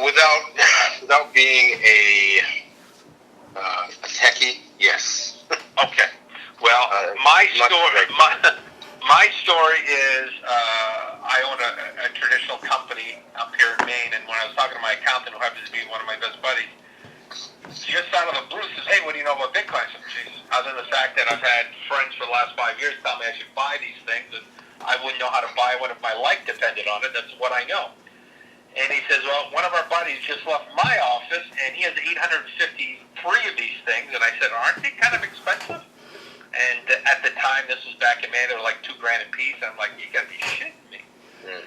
Without being a techie, yes. Okay. Well, my story is I own a traditional company up here in Maine, and when I was talking to my accountant, who happens to be one of my best buddies, just out of the blue says, "Hey, what do you know about Bitcoin?" I said, "Geez, other than the fact that I've had friends for the last 5 years tell me I should buy these things, and I wouldn't know how to buy one if my life depended on it. That's what I know." And he says, "Well, one of our buddies just left my office, and he has 853 of these things." And I said, "Aren't they kind of expensive?" And at the time, this was back in May, they were like $2,000 a piece. I'm like, "You got to be shitting me." Mm.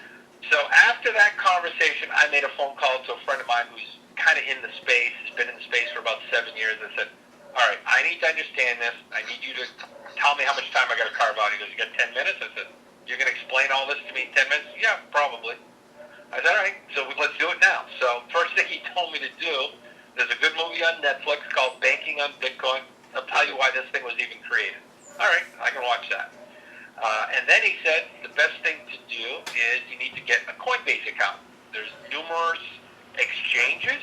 So after that conversation, I made a phone call to a friend of mine who's kind of in the space, has been in the space for about 7 years. I said, "All right, I need to understand this. I need you to tell me how much time I got to carve out." He goes, "You got 10 minutes?" I said, "You're going to explain all this to me in 10 minutes? Yeah, probably." I said, "All right, so let's do it now." So first thing he told me to do, there's a good movie on Netflix called Banking on Bitcoin. I'll tell you why this thing was even created. All right, I can watch that. And then he said the best thing to do is you need to get a Coinbase account. There's numerous exchanges.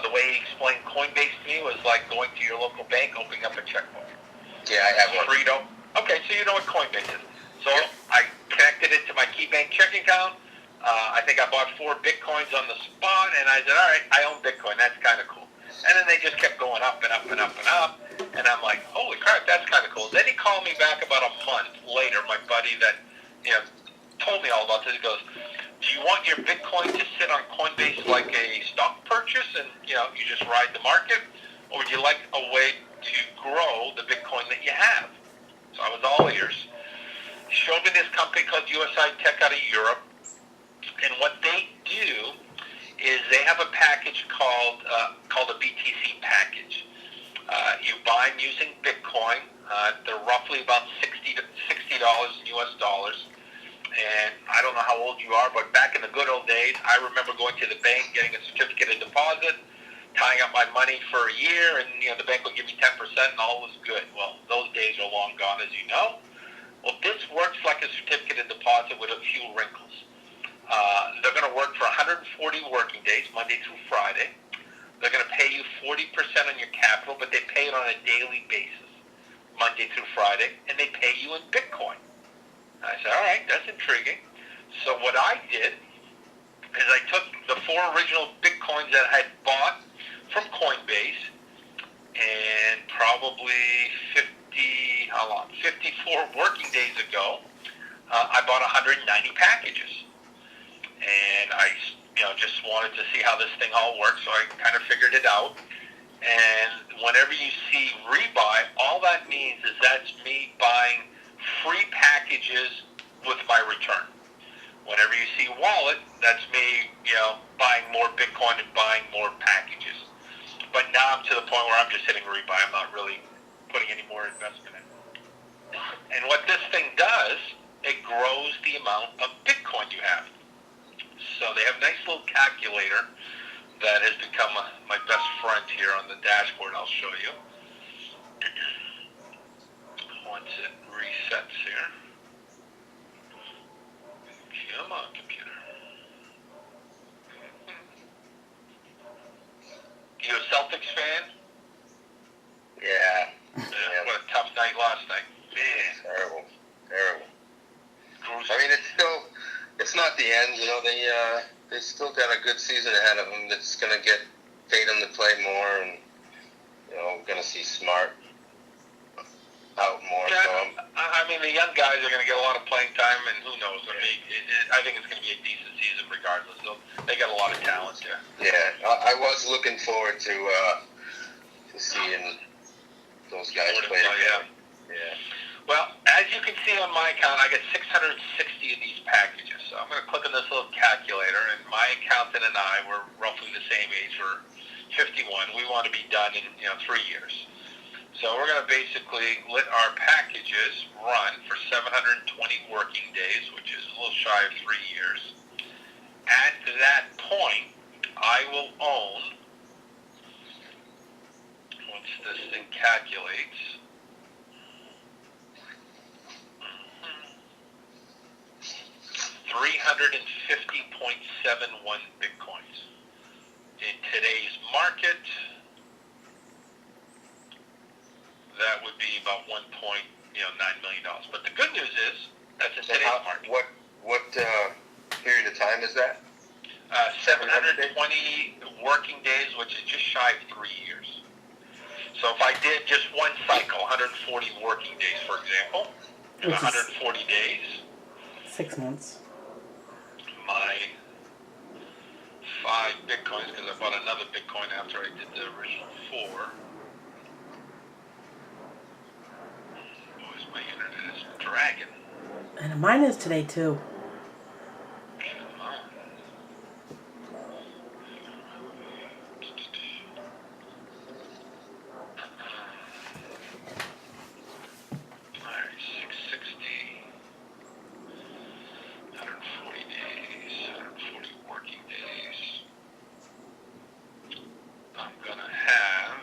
The way he explained Coinbase to me was like going to your local bank, opening up a checkbook. Yeah, I have one. Freedom. Okay, so you know what Coinbase is. So I connected it to my KeyBank checking account. I think I bought 4 Bitcoins on the spot, and I said, "All right, I own Bitcoin. That's kind of cool." And then they just kept going up and up and up and up. And I'm like, "Holy crap, that's kind of cool." Then he called me back about a month later, my buddy that told me all about this. He goes, "Do you want your Bitcoin to sit on Coinbase like a stock purchase and you just ride the market? Or would you like a way to grow the Bitcoin that you have?" So I was all ears. He showed me this company called USITECH out of Europe. And what they do is they have a package called a BTC package. You buy them using Bitcoin. They're roughly about $60 in US dollars. And I don't know how old you are, but back in the good old days, I remember going to the bank, getting a certificate of deposit, tying up my money for a year, and the bank would give me 10%, and all was good. Well, those days are long gone, as you know. Well, this works like a certificate of deposit with a few wrinkles. They're going to work for 140 working days, Monday through Friday. They're going to pay you 40% on your capital, but they pay it on a daily basis, Monday through Friday, and they pay you in Bitcoin. I said, all right, that's intriguing. So what I did is I took the 4 original Bitcoins that I had bought from Coinbase, and probably 54 working days ago, I bought 190 packages. And I just wanted to see how this thing all works, so I kind of figured it out. And whenever you see rebuy, all that means is that's me buying free packages with my return. Whenever you see wallet, that's me, buying more Bitcoin and buying more packages. But now I'm to the point where I'm just hitting rebuy. I'm not really putting any more investment in. And what this thing does, it grows the amount of Bitcoin you have. So they have a nice little calculator that has become my best friend here on the dashboard. I'll show you. Once it resets here. Come on, computer. You a Celtics fan? Yeah. What a tough night last night. Man. Terrible. I mean, it's not the end. They still got a good season ahead of them. That's going to get Tatum to play more, and we're going to see Smart out more. Yeah, So I mean, the young guys are going to get a lot of playing time, and who knows? I mean, I think it's going to be a decent season regardless. So they got a lot of talent there. Yeah, I was looking forward to seeing those guys play together. Yeah. Well, as you can see on my account, I get 660 of these packages. So I'm going to click on this little calculator, and my accountant and I were roughly the same age. We're 51. We want to be done in 3 years. So we're going to basically let our packages run for 720 working days, which is a little shy of 3 years. At that point, I will own, once this thing calculates, 350.6 Bitcoins. In today's market, that would be about $1.9 million. But the good news is that's in today's market. What period of time is that? 720 working days, which is just shy of 3 years. So if I did just one cycle, 140 working days, for example, in 140 days, 6 months. My 5 Bitcoins, because I bought another Bitcoin after I did the original 4. Boys, my internet is dragging. And mine is today too. Come on. Alright, 660. 140 days, 140 working days. I'm gonna have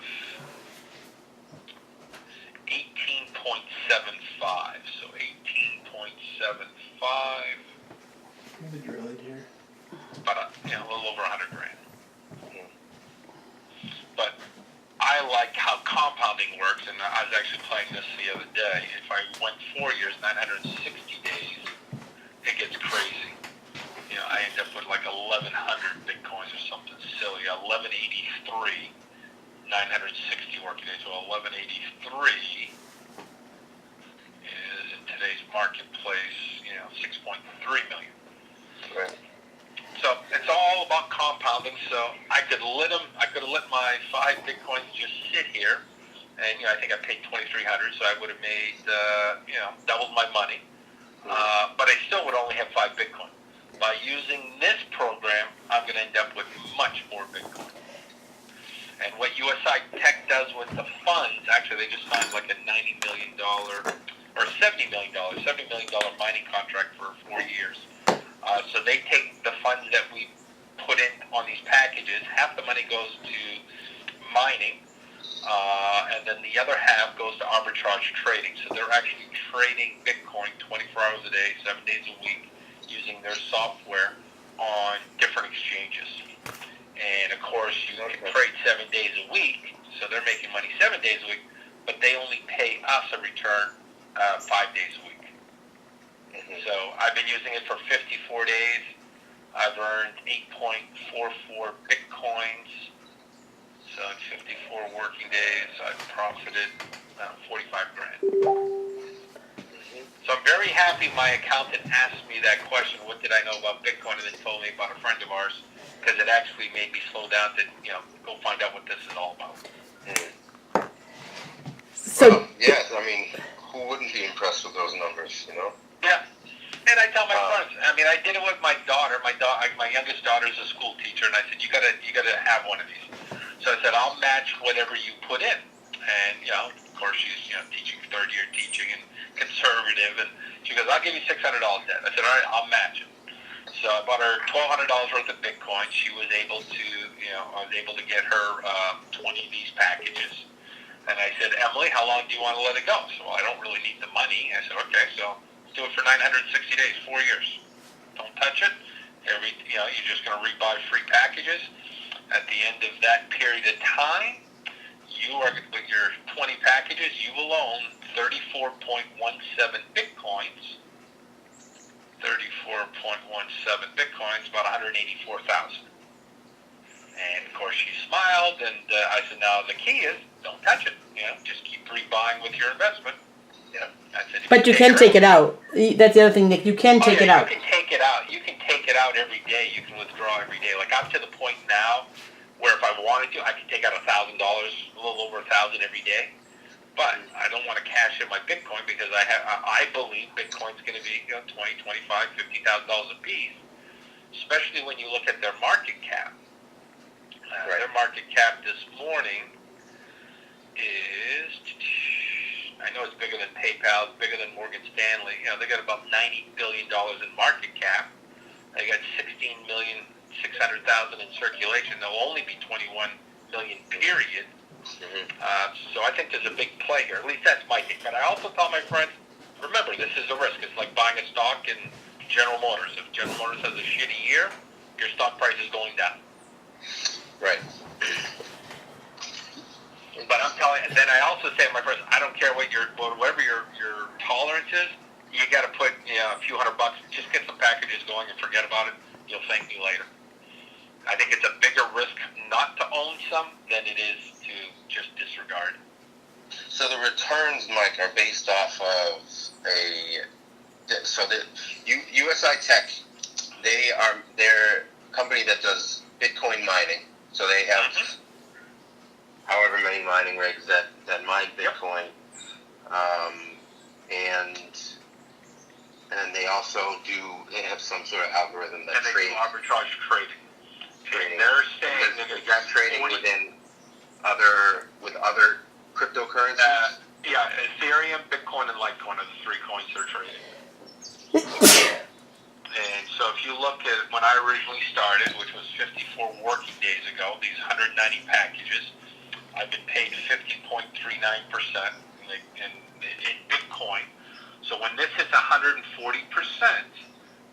18.75. So 18.75. Maybe drill it here. About a little over $100,000. But I like how compounding works, and I was actually playing this the other day. If I went 4 years, 960 days, it gets crazy. I end up with like 1,100 Bitcoins or something silly. 1183, 960 working days. So 1183 is in today's marketplace, 6.3 million. Right. So it's all about compounding. So I could have let my 5 Bitcoins just sit here, and I think I paid $2,300, so I would have made doubled my money. But I still would only have 5 Bitcoin. By using this program, I'm going to end up with much more Bitcoin. And what USITECH does with the funds, actually, they just signed like a $90 million or $70 million mining contract for 4 years. So they take the funds that we put in on these packages. Half the money goes to mining, and then the other half goes to arbitrage trading. So they're actually trading Bitcoin 24 hours a day, 7 days a week, using their software on different exchanges. And of course, you can trade 7 days a week, so they're making money 7 days a week, but they only pay us a return 5 days a week. So I've been using it for 54 days. I've earned 8.44 Bitcoins. So in 54 working days, I've profited $45,000. So I'm very happy my accountant asked me that question, what did I know about Bitcoin, and then told me about a friend of ours, because it actually made me slow down to, go find out what this is all about. So, yes, I mean, who wouldn't be impressed with those numbers, Yeah. And I tell my friends, I did it with my daughter. My youngest daughter is a school teacher, and I said, you gotta have one of these. So I said, I'll match whatever you put in. And, of course, she's, teaching, third year teaching and conservative. And she goes, I'll give you $600 debt. I said, all right, I'll match it. So I bought her $1,200 worth of Bitcoin. She was able to, I was able to get her 20 of these packages. And I said, Emily, how long do you want to let it go? So, well, I don't really need the money. I said, okay, so let's do it for 960 days, 4 years. Don't touch it. You're just going to rebuy free packages. At the end of that period of time, you are, with your 20 packages, you will own 34.17 Bitcoins. 34.17 Bitcoins, about 184,000. And of course, she smiled, and I said, "Now the key is don't touch it. Just keep rebuying with your investment." I said, but you can take it out. That's the other thing, Nick. You can take it out. You can take it out. You can take it out every day. You can withdraw every day. Like I'm to the point now where if I wanted to, I can take out $1,000, a little over $1,000 every day. But I don't want to cash in my Bitcoin because I believe Bitcoin's going to be $20,000, $25,000, $50,000 a piece. Especially when you look at their market cap. Their market cap this morning is, I know it's bigger than PayPal, it's bigger than Morgan Stanley. They got about $90 billion in market cap. They got 16,600,000 in circulation. There'll only be 21 million, period. So I think there's a big play here. At least that's my take. But I also tell my friends, remember, this is a risk. It's like buying a stock in General Motors. If General Motors has a shitty year, your stock price is going down. Right. But I'm telling you, then I also say to my friends, I don't care whatever your tolerance is, you got to put a few $100. Just get some packages going and forget about it. You'll thank me later. I think it's a bigger risk not to own some than it is to just disregard. So the returns, Mike, are based off of USITECH. They're a company that does Bitcoin mining. So they have however many mining rigs that mine Bitcoin, and they also they have some sort of algorithm that trades. And they do arbitrage trading. They're saying is that trading with other cryptocurrencies? Yeah, Ethereum, Bitcoin, and Litecoin are the 3 coins they're trading. And so if you look at when I originally started, which was 54 working days ago, these 190 packages, I've been paid 50.39% in Bitcoin. So when this hits 140%,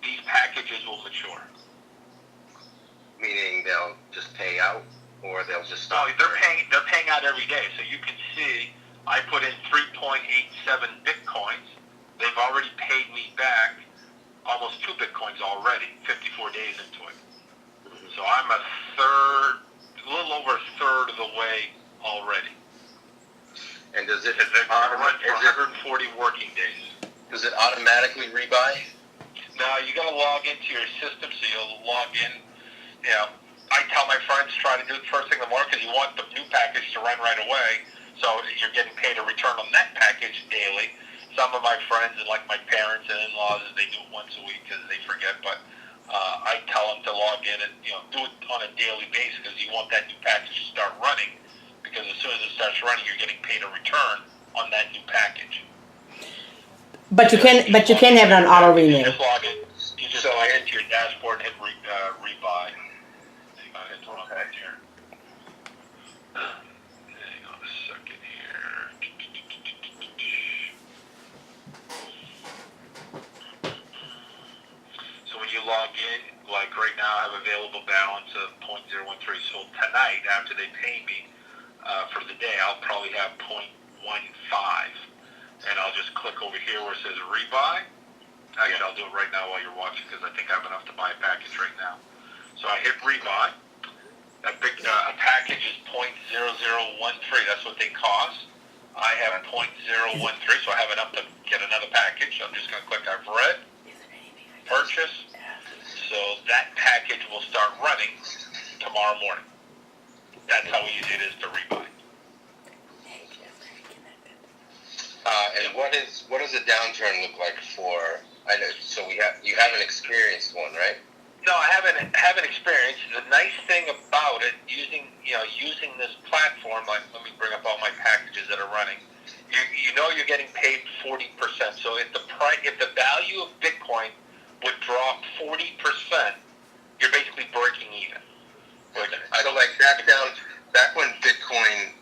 these packages will mature. Meaning they'll just pay out, or they'll just stop? No, they're paying out every day. So you can see I put in 3.87 Bitcoins. They've already paid me back almost 2 Bitcoins already, 54 days into it. So I'm a little over a third of the way already. And does it run for 140 working days? Does it automatically rebuy? No, you got to log into your system, so you'll log in. I tell my friends try to do it first thing in the morning because you want the new package to run right away, so you're getting paid a return on that package daily. Some of my friends, and like my parents and in-laws, they do it once a week because they forget, but I tell them to log in and do it on a daily basis because you want that new package to start running, because as soon as it starts running, you're getting paid a return on that new package. But you can have it on auto renew. You just log into your dashboard and hit rebuy. Hit the wrong button here. Hang on a second here. So when you log in, like right now, I have available balance of 0.013. So tonight, after they pay me for the day, I'll probably have 0.15. And I'll just click over here where it says rebuy. Actually, I'll do it right now while you're watching because I think I have enough to buy a package right now. So I hit rebuy. A package is 0.0013. That's what they cost. I have 0.013, so I have enough to get another package. I'm just going to click I've read, purchase. So that package will start running tomorrow morning. That's how easy it is to rebuy. And what does a downturn look like for? I know. So you haven't experienced one, right? No, I haven't experienced. The nice thing about it, using this platform, like let me bring up all my packages that are running. You're getting paid 40%. So if the value of Bitcoin would drop 40%, you're basically breaking even. So like back when Bitcoin,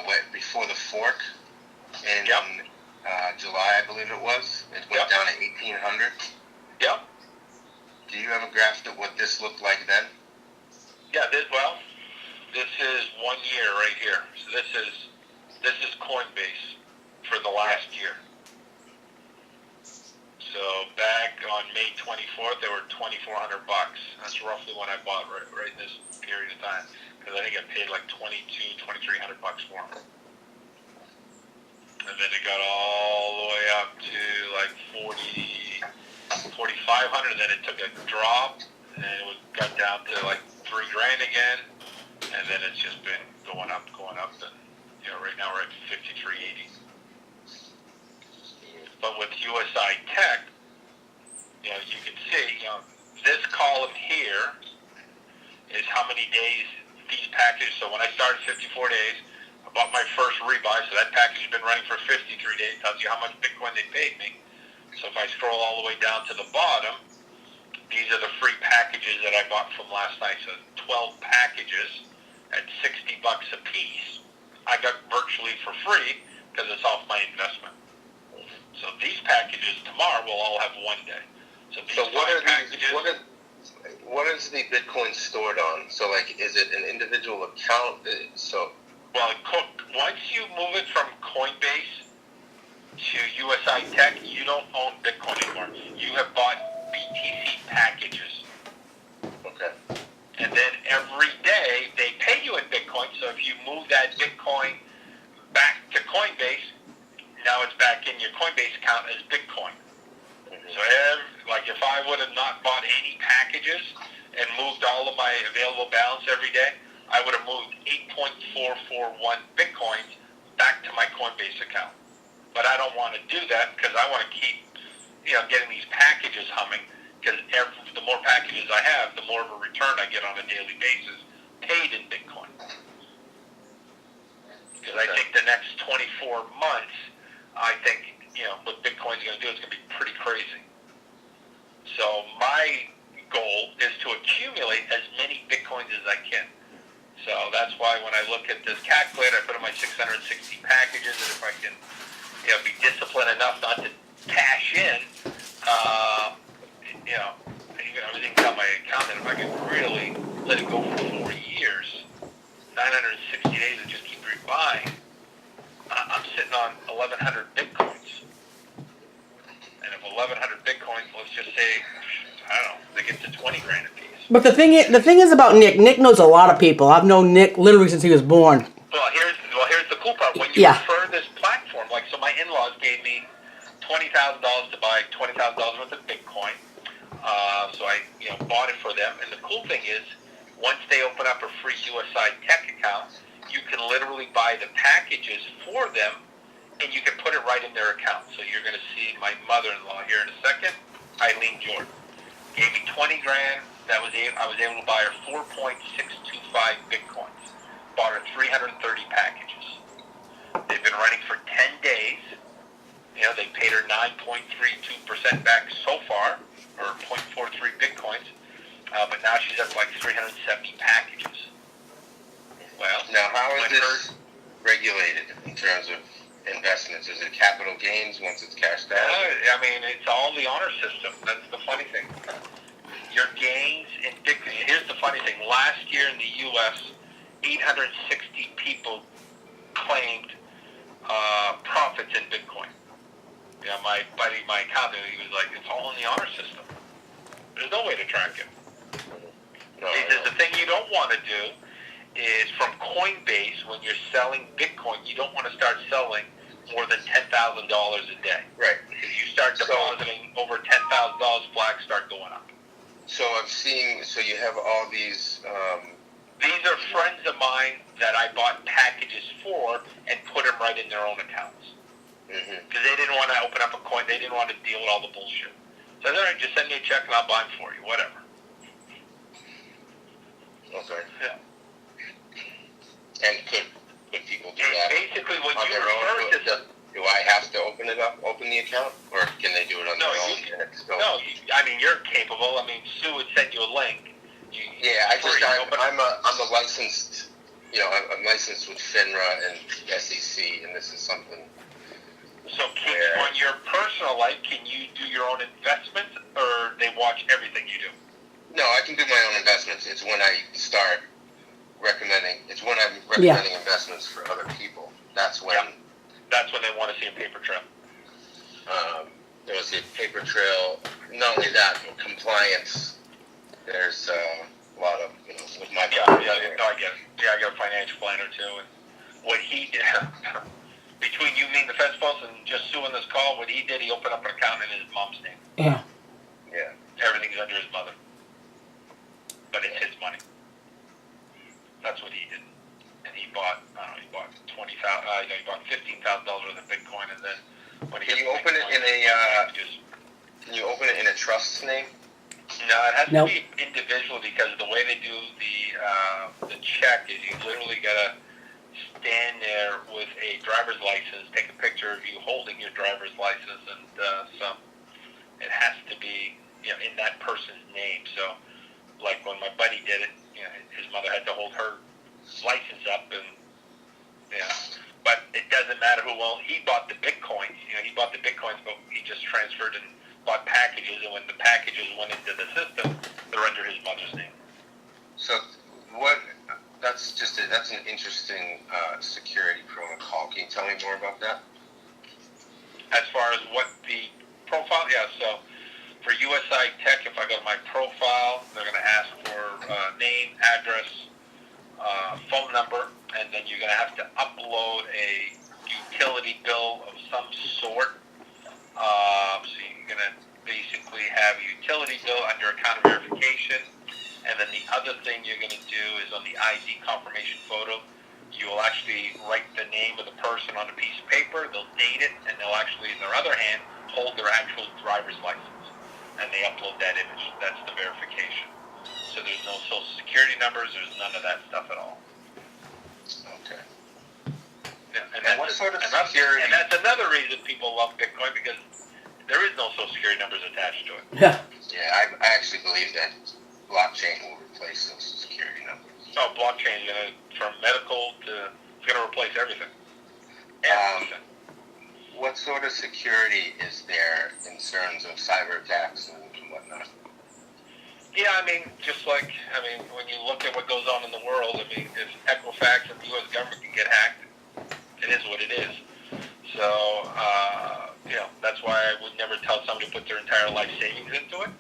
went before the fork in July, I believe it was. It went down to 1,800. Yep. Do you have a graph of what this looked like then? Yeah, this is 1 year right here. So this is Coinbase for the last year. So back on May 24th, they were $2,400. That's roughly when I bought right in this period of time, because I think I paid like $2,300 for them. And then it got all the way up to like 4,500. Then it took a drop, and it got down to like $3,000 again, and then it's just been going up, and right now we're at 53.80. But with USITECH, you can see, this column here is how many days these packages. So when I started 54 days, I bought my first rebuy, so that package has been running for 53 days. Tells you how much Bitcoin they paid me. So if I scroll all the way down to the bottom, these are the free packages that I bought from last night. So 12 packages at $60 a piece, I got virtually for free because it's off my investment. So these packages tomorrow will all have 1 day. So these what is the Bitcoin stored on? So, like, is it an individual account? Well, once you move it from Coinbase to USITECH, you don't own Bitcoin anymore. You have bought BTC packages. Okay. And then every day they pay you in Bitcoin. So if you move that Bitcoin back to Coinbase, now it's back in your Coinbase account as Bitcoin. Mm-hmm. So if I would have not bought 80 packages and moved all of my available balance every day, I would have moved 8.441 Bitcoins back to my Coinbase account. But I don't want to do that because I want to keep, getting these packages humming. Because the more packages I have, the more of a return I get on a daily basis, paid in Bitcoin. Because I think the next 24 months, what Bitcoin's going to do is going to be pretty crazy. So my goal is to accumulate as many Bitcoins as I can. So that's why when I look at this calculator, I put in my 660 packages, and if I can, be disciplined enough not to cash in, I was even tell my accountant if I could really let it go for 4 years, 960 days, and just keep rebuying, I'm sitting on 1,100 Bitcoins. And if 1,100 Bitcoins, let's just say, I don't know, they get to 20 grand a piece. But the thing is about Nick. Nick knows a lot of people. I've known Nick literally since he was born. Well, here's the cool part. When you refer this platform, so my in-laws gave me $20,000 to buy $20,000 worth of Bitcoin. So I, bought it for them. And the cool thing is, once they open up a free USITECH account, you can literally buy the packages for them, and you can put it right in their account. So you're going to see my mother-in-law here in a second, Eileen Jordan, gave me 20 grand. I was able to buy her 4.625 Bitcoins. Bought her 330 packages. They've been running for 10 days. They paid her 9.32% back so far, or 0.43 Bitcoins. But now she's up 370 packages. Well, now how is this regulated in terms of investments? Is it capital gains once it's cashed out? It's all the honor system. That's the funny thing. Your gains in Bitcoin. Here's the funny thing. Last year in the U.S., 860 people claimed profits in Bitcoin. My buddy, my accountant, he was like, it's all in the honor system. There's no way to track it. No, he says the thing you don't want to do is from Coinbase, when you're selling Bitcoin, you don't want to start selling more than $10,000 a day. Right. If you start depositing over $10,000, flags start going up. So I'm seeing, you have all these... These are friends of mine that I bought packages for and put them right in their own accounts. Because they didn't want to open up a coin. They didn't want to deal with all the bullshit. So they're like, just send me a check and I'll buy them for you, whatever. Okay. Yeah. And could people do that basically what on you their own? refer to... Do I have to open the account? Or can they do it on their own? No, you're capable. Sue would send you a link. I'm a licensed, I'm licensed with FINRA and SEC, and this is something. So, on your personal life, can you do your own investments, or they watch everything you do? No, I can do my own investments. It's when I start recommending. It's when I'm recommending investments for other people. That's when. Yeah. That's when they want to see a paper trail. There was a paper trail. Not only that, but compliance. There's a lot of, with my I get it. Yeah, I got a financial planner too. And what he did, between you, me, and the fence post, and just Sue on this call, what he did, he opened up an account in his mom's name. Yeah. Yeah. Everything's under his mother. But it's his money. That's what he did. And he bought, he bought he bought $15,000 worth of Bitcoin, and then when he Can you open it in Can you open it in a trust name? No, it has to be individual because the way they do the check is you literally gotta stand there with a driver's license, take a picture of you holding your driver's license, and it has to be in that person's name. So, like when my buddy did it, his mother had to hold her license up, and but it doesn't matter who owns. He bought the Bitcoins. He bought the Bitcoins, but he just transferred and bought packages. And when the packages went into the system, the they're under his mother's name. So what? That's an interesting security protocol. Can you tell me more about that? As far as what the profile, yeah. So for USITECH, if I go to my profile, they're going to ask for name, address, phone number, and then you're going to have to upload a utility bill of some sort. So you're going to basically have a utility bill under account verification. And then the other thing you're going to do is on the ID confirmation photo, you will actually write the name of the person on a piece of paper, they'll date it, and they'll actually, in their other hand, hold their actual driver's license. And they upload that image. That's the verification. So there's no social security numbers, there's none of that stuff at all. Okay. Yeah, and what sort of security? And that's another reason people love Bitcoin, because there is no social security numbers attached to it. Yeah. Yeah, I actually believe that blockchain will replace social security numbers. So blockchain is going to, from medical to, it's going to replace everything. What sort of security is there in terms of cyber attacks and whatnot? Yeah, I mean, just like, when you look at what goes on in the world, if Equifax and the U.S. government can get hacked, it is what it is. So, that's why I would never tell somebody to put their entire life savings into it.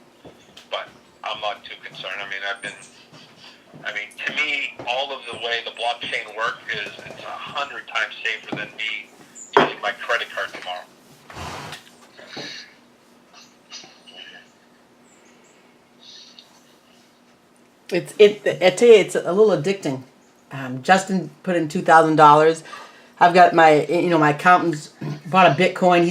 But I'm not too concerned. To me, all of the way the blockchain works is it's 100 times safer than me using my credit card tomorrow. I tell you, it's a little addicting. Justin put in $2,000. I've got my accountant's bought a Bitcoin.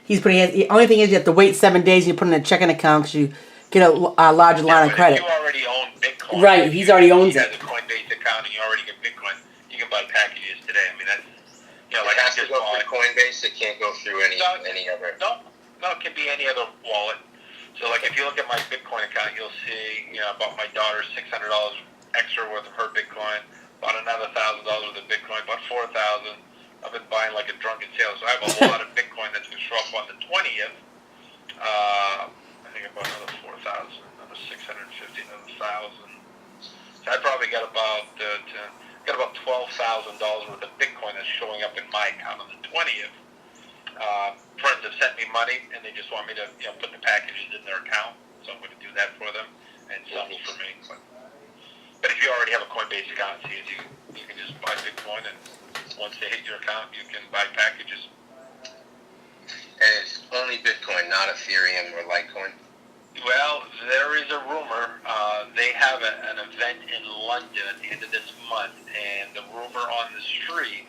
He's putting. The only thing is you have to wait 7 days. And you put in a checking account because you get a larger line of credit. If you already own Bitcoin, right? He's already owns it. He has a Coinbase account and you already get Bitcoin. You can buy packages today. That's it has to go through Coinbase. It can't go through any other. No, it can be any other wallet. So, if you look at my Bitcoin account, you'll see, I bought my daughter $600 extra worth of her Bitcoin, bought another $1,000 worth of Bitcoin, bought $4,000. I've been buying like a drunken sailor, so I have a lot of Bitcoin that's going to show up on the 20th. I think I bought another 4,000, another 650, another 1,000. So I probably got about $12,000 worth of Bitcoin that's showing up in my account on the 20th. Friends have sent me money, and they just want me to put the packages in their account, so I'm going to do that for them, and some for me. But if you already have a Coinbase account, you can just buy Bitcoin, and once they hit your account, you can buy packages. And it's only Bitcoin, not Ethereum or Litecoin? Well, there is a rumor. They have an event in London at the end of this month, and the rumor on the street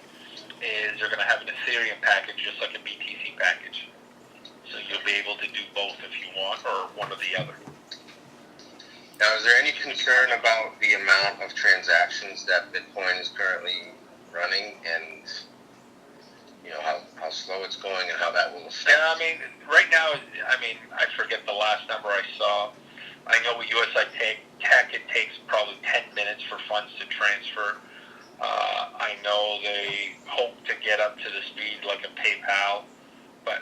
is they're going to have an Ethereum package just like a BTC package. So you'll be able to do both if you want, or one or the other. Now, is there any concern about the amount of transactions that Bitcoin is currently running and, how slow it's going and how that will affect? Yeah, right now, I forget the last number I saw. I know with USITECH, it takes probably 10 minutes for funds to transfer. I know they hope to get up to the speed like a PayPal, but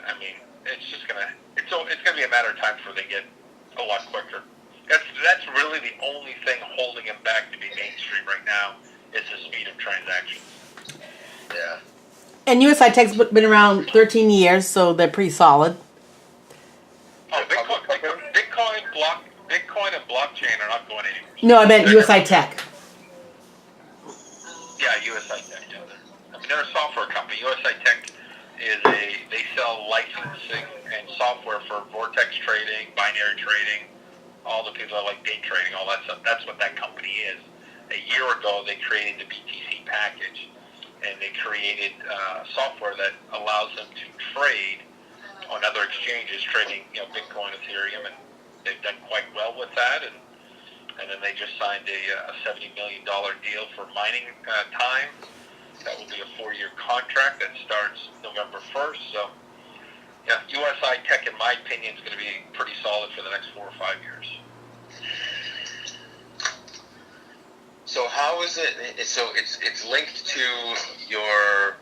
it's just it's gonna be a matter of time before they get a lot quicker. That's really the only thing holding them back to be mainstream right now is the speed of transactions. Yeah. And USITECH's been around 13 years, so they're pretty solid. Oh, Bitcoin and blockchain are not going anywhere. No, I meant USITECH. Yeah, USITECH. Yeah, they're a software company. USITECH they sell licensing and software for vortex trading, binary trading, all the people that like day trading, all that stuff. That's what that company is. A year ago, they created the BTC package, and they created software that allows them to trade on other exchanges, trading Bitcoin, Ethereum, and they've done quite well with that. And then they just signed a $70 million deal for mining time. That will be a 4-year contract that starts November 1st. So, USITECH, in my opinion, is going to be pretty solid for the next 4 or 5 years. So how is it? So it's linked to your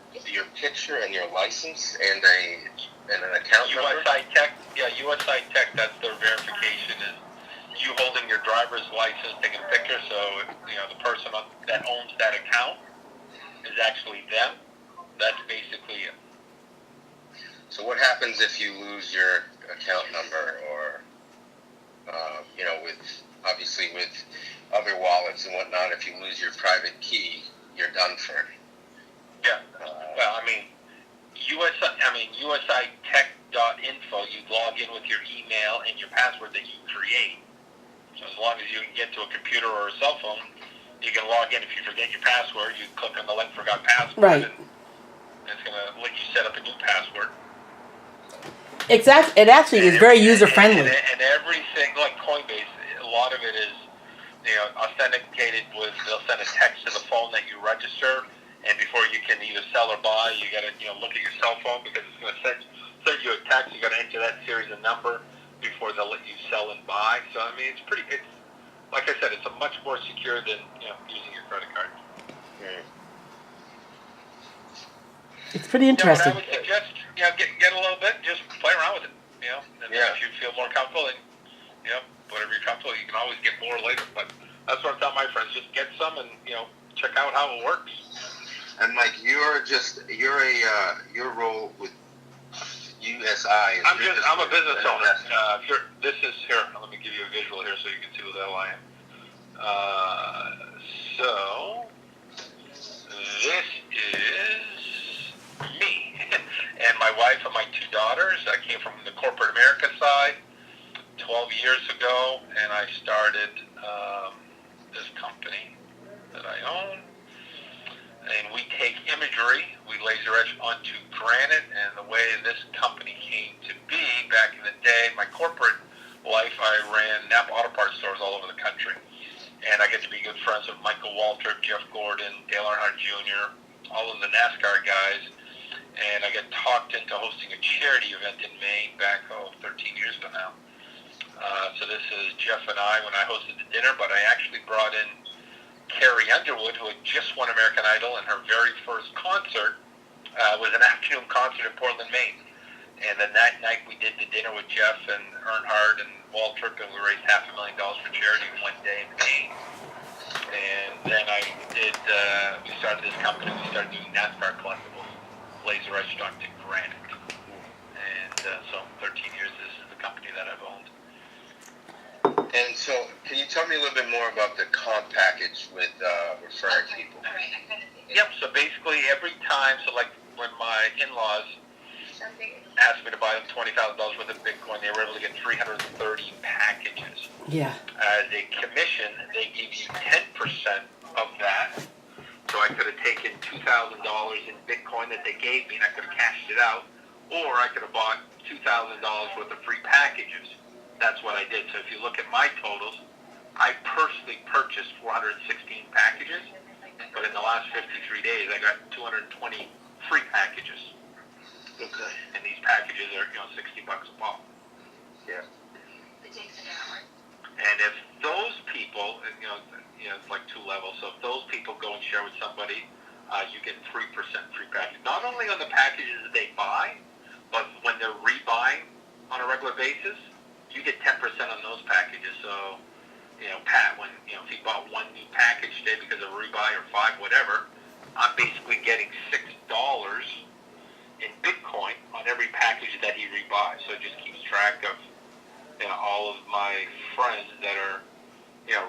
picture and your license and an account number. USITECH, USITECH. That's their verification. Is you holding your driver's license, taking a picture, so the person that owns that account is actually them. That's basically it. So what happens if you lose your account number, or with other wallets and whatnot, if you lose your private key, you're done for. Yeah. Well, USITECH.info, you log in with your email and your password that you create. So as long as you can get to a computer or a cell phone, you can log in. If you forget your password, you click on the link "Forgot Password," Right. and it's going to let you set up a new password. It actually is very user friendly. And everything, like Coinbase, a lot of it is authenticated with, they'll send a text to the phone that you register, and before you can either sell or buy, you got to look at your cell phone, because it's going to send you a text. You got to enter that series of number before they'll let you sell and buy. So I mean, it's like I said, it's a much more secure than using your credit card. It's pretty interesting. What I would suggest, get a little bit, just play around with it, and if you feel more comfortable, then, whatever you're comfortable, you can always get more later. But that's what I tell my friends: just get some and check out how it works. And Mike, your role with USI. I'm a business owner. This is here. Let me give you a visual here so you can see who the hell I am. So this is me and my wife and my two daughters. I came from the corporate America side 12 years ago, and I started this company that I own. And we take imagery, we laser etch onto granite, and the way this company came to be back in the day, my corporate life, I ran Napa Auto Parts stores all over the country. And I get to be good friends with Michael Waltrip, Jeff Gordon, Dale Earnhardt Jr., all of the NASCAR guys. And I got talked into hosting a charity event in Maine back, 13 years ago now. So this is Jeff and I when I hosted the dinner, but I actually brought in Carrie Underwood, who had just won American Idol, and her very first concert was an afternoon concert in Portland, Maine. And then that night we did the dinner with Jeff and Earnhardt and Waltrip, and we raised $500,000 for charity in one day in Maine. And then we started this company. We started doing NASCAR collectibles, laser etched onto granite. And so 13 years, this is the company that I've owned. And so, can you tell me a little bit more about the comp package with referring people? Yep, so basically every time, so like when my in-laws asked me to buy them $20,000 worth of Bitcoin, they were able to get 330 packages. Yeah. As a commission, they give you 10% of that. So I could have taken $2,000 in Bitcoin that they gave me, and I could have cashed it out, or I could have bought $2,000 worth of free packages. That's what I did. So if you look at my totals, I personally purchased 416 packages, but in the last 53 days, I got 220 free packages. Okay. And these packages are, $60 a pop. Yeah. And if those people, it's like two levels. So if those people go and share with somebody, you get 3% free package. Not only on the packages that they buy, but when they're rebuying on a regular basis, you get 10% on those packages. So, Pat, when if he bought one new package today because of a rebuy or 5, whatever, I'm basically getting $6 in Bitcoin on every package that he rebuys. So it just keeps track of all of my friends that are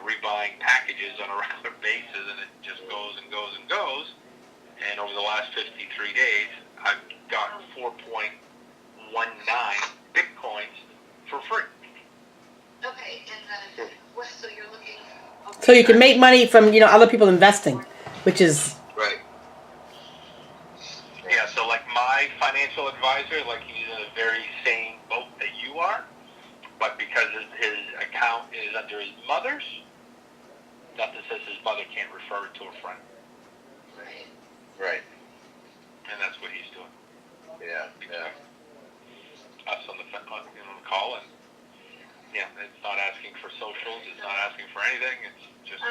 rebuying packages on a regular basis, and it just goes and goes and goes. And over the last 53 days, I've got 4.19 Bitcoins for free. Okay, and then so you're looking. Okay. So you can make money from other people investing, which is right. Yeah, so like my financial advisor, like he's in the very same boat that you are, but because his account is under his mother's, nothing says his mother can't refer it to a friend. Right. Right. And that's what he's doing. Yeah. Yeah. Us on the call, and it's not asking for socials, it's not asking for anything, it's just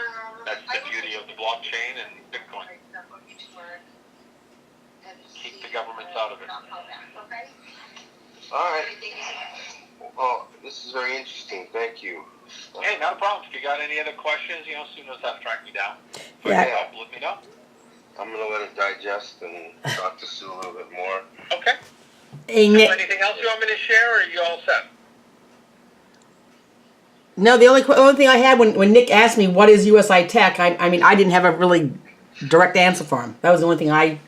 that's the beauty of the blockchain and Bitcoin. Keep the governments out of it. Okay. All right. Well, this is very interesting. Thank you. Hey, not a problem. If you got any other questions, Sue knows how to track me down. If Yeah. I can help, let me know. I'm gonna let it digest and talk to Sue a little bit more. Okay. Hey, So Nick. anything else you want me to share, or are you all set? No, the only thing I had when Nick asked me what is USITECH, I mean I didn't have a really direct answer for him. That was the only thing I.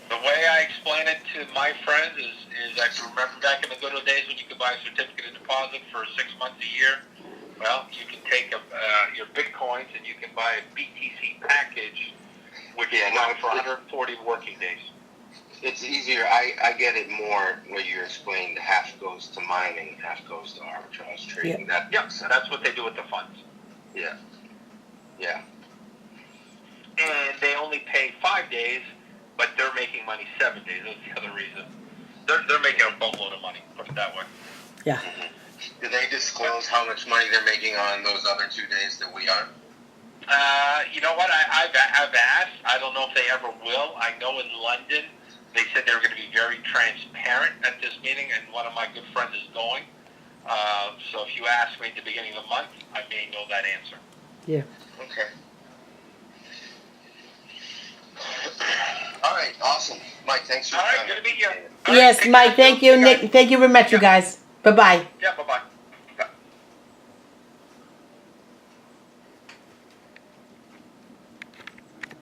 The way I explain it to my friends is I can remember back in the good old days when you could buy a certificate of deposit for 6 months a year. Well, you can take your Bitcoins and you can buy a BTC package, which is now for 140 working days. It's easier. I get it more when you explained half goes to mining, half goes to arbitrage trading. Yep, so that's what they do with the funds. Yeah. Yeah. And they only pay 5 days, but they're making money 7 days. That's the other reason. They're making a boatload of money, put it that way. Yeah. Mm-hmm. Do they disclose how much money they're making on those other 2 days that we are? You know what? I've asked. I don't know if they ever will. I know in London, they said they were going to be very transparent at this meeting, and one of my good friends is going. So if you ask me at the beginning of the month, I may know that answer. Yeah. Okay. All right. Awesome. Mike, thanks for All right, coming. good to meet you. Yes, Mike. Thank you, Nick. Thank you very much, you guys. Bye bye. Yeah, bye-bye.